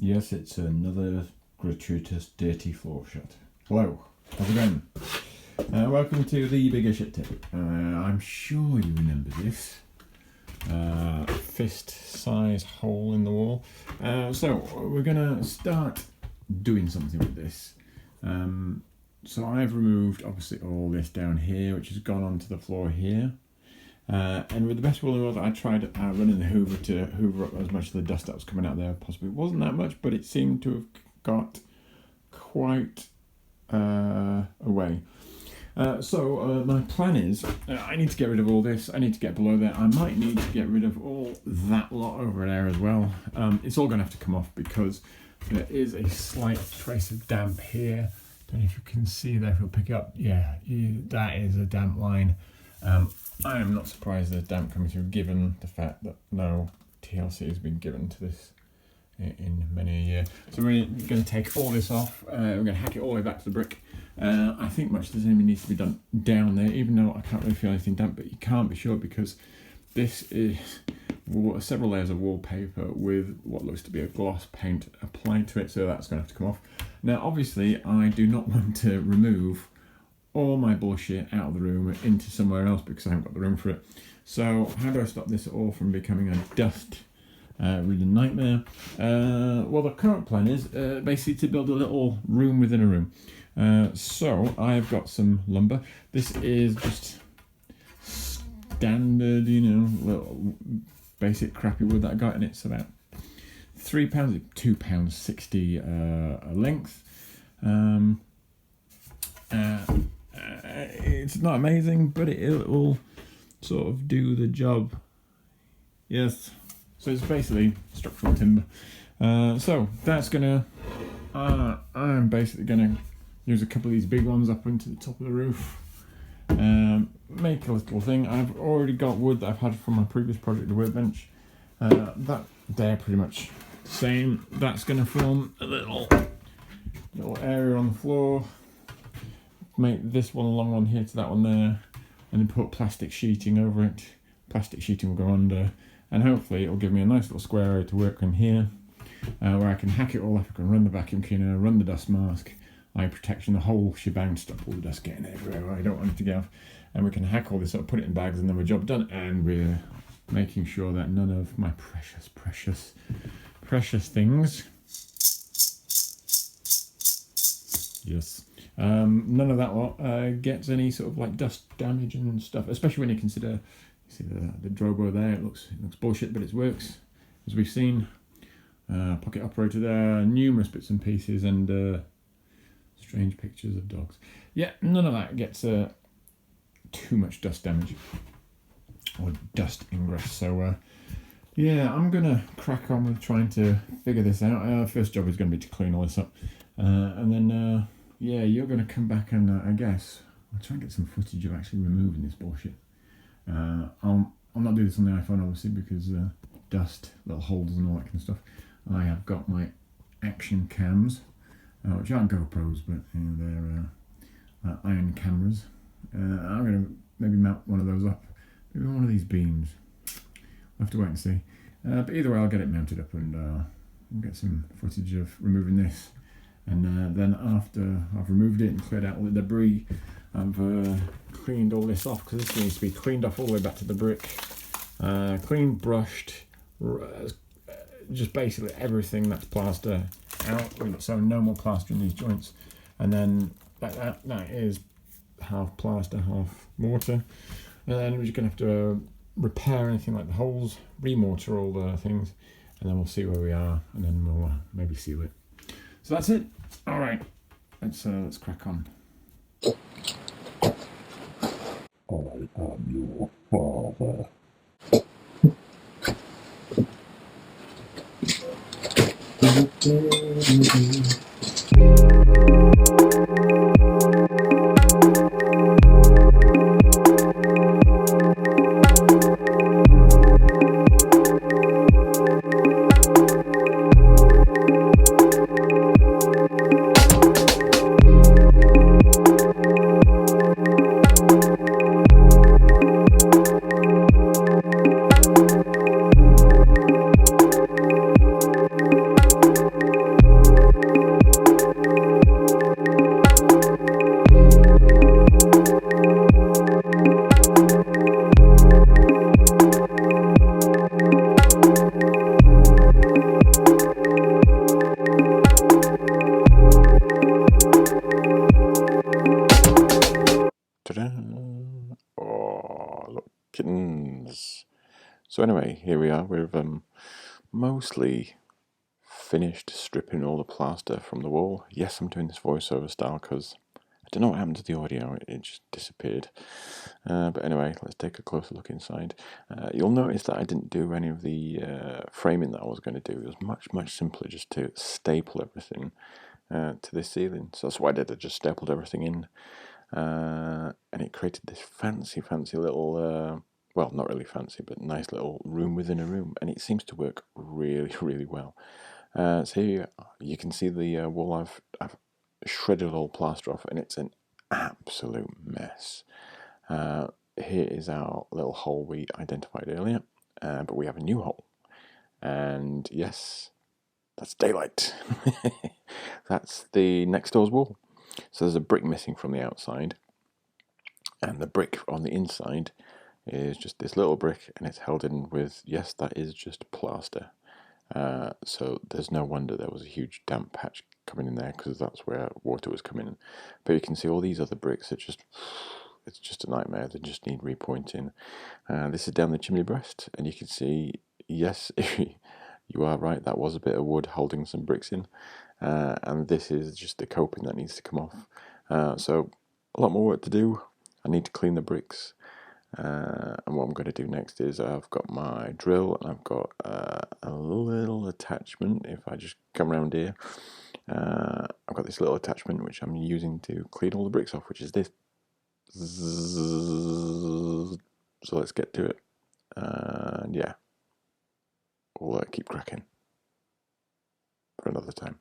Yes, it's another gratuitous dirty floor shot. Hello, how's it going? Welcome to the bigger shit tip. I'm sure you remember this. Fist size hole in the wall. So we're gonna start doing something with this. So I've removed obviously all this down here, which has gone onto the floor here. And with the best will in the world, I tried running the hoover to hoover up as much of the dust that was coming out there. Possibly it wasn't that much, but it seemed to have got quite away. So my plan is, I need to get rid of all this. I need to get below there. I might need to get rid of all that lot over there as well. It's all going to have to come off because there is a slight trace of damp here. Don't know if you can see there, if you'll pick up. Yeah, that is a damp line. I am not surprised there's damp coming through, given the fact that no TLC has been given to this in many a year. So we're going to take all this off. We're going to hack it all the way back to the brick. I think much the same needs to be done down there, even though I can't really feel anything damp, but you can't be sure because this is several layers of wallpaper with what looks to be a gloss paint applied to it, so that's going to have to come off. Now obviously I do not want to remove all my bullshit out of the room into somewhere else because I haven't got the room for it. So how do I stop this all from becoming a dust ridden nightmare? Well, the current plan is basically to build a little room within a room. So I've got some lumber. This is just standard, little basic crappy wood that I got, and it's about £3, £2.60 a length. It's not amazing, but it will sort of do the job. Yes, so it's basically structural timber. So that's gonna, I'm basically gonna use a couple of these big ones up into the top of the roof. Make a little thing. I've already got wood that I've had from my previous project, the workbench. That they're pretty much the same. That's gonna form a little area on the floor. Make this one a long one here to that one there, and then put plastic sheeting over it. Plastic sheeting will go under, and hopefully it will give me a nice little square area to work in here, where I can hack it all up. I can run the vacuum cleaner, run the dust mask, eye protection, the whole shebang, stop all the dust getting everywhere. I don't want it to get off, and we can hack all this up, put it in bags, and then we're job done. And we're making sure that none of my precious things, yes. None of that lot gets any sort of like dust damage and stuff, especially when you consider, you see the Drobo there, it looks bullshit, but it works, as we've seen. Pocket operator there, numerous bits and pieces, and strange pictures of dogs. Yeah, none of that gets too much dust damage or dust ingress. So yeah, I'm gonna crack on with trying to figure this out. First job is going to be to clean all this up, and then yeah, you're going to come back and I guess I'll try and get some footage of actually removing this bullshit. I'll not do this on the iPhone obviously because dust, little holes and all that kind of stuff. I have got my action cams, which aren't GoPros, but they're iron cameras. I'm going to maybe mount one of those up, maybe one of these beams. We'll have to wait and see. But either way, I'll get it mounted up and we'll get some footage of removing this. And then after I've removed it and cleared out all the debris, I've cleaned all this off, because this needs to be cleaned off all the way back to the brick. Cleaned, brushed, just basically everything that's plaster out, so no more plaster in these joints. And then that is half plaster, half mortar. And then we're just going to have to repair anything like the holes, remortar all the things, and then we'll see where we are, and then we'll maybe seal it. So that's it. All right, let's crack on. I am your father. So anyway, here we are. We've mostly finished stripping all the plaster from the wall. Yes, I'm doing this voiceover style because I don't know what happened to the audio. It just disappeared. But anyway, let's take a closer look inside. You'll notice that I didn't do any of the framing that I was going to do. It was much simpler just to staple everything to this ceiling. So that's what I did. I just stapled everything in. And it created this fancy little, well, not really fancy, but nice little room within a room. And it seems to work really well. So here you can see the wall I've shredded all plaster off, and it's an absolute mess. Here is our little hole we identified earlier, but we have a new hole. And yes, that's daylight. That's the next door's wall. So there's a brick missing from the outside, and the brick on the inside is just this little brick, and it's held in with, yes, that is just plaster. So there's no wonder there was a huge damp patch coming in there, because that's where water was coming in. But you can see all these other bricks are just, it's just a nightmare. They just need repointing. This is down the chimney breast, and you can see, yes, you are right, that was a bit of wood holding some bricks in. And this is just the coping that needs to come off. So a lot more work to do. I need to clean the bricks. And what I'm going to do next is I've got my drill, and I've got a little attachment. If I just come around here, I've got this little attachment which I'm using to clean all the bricks off, which is this. So let's get to it. And yeah, we'll keep cracking for another time.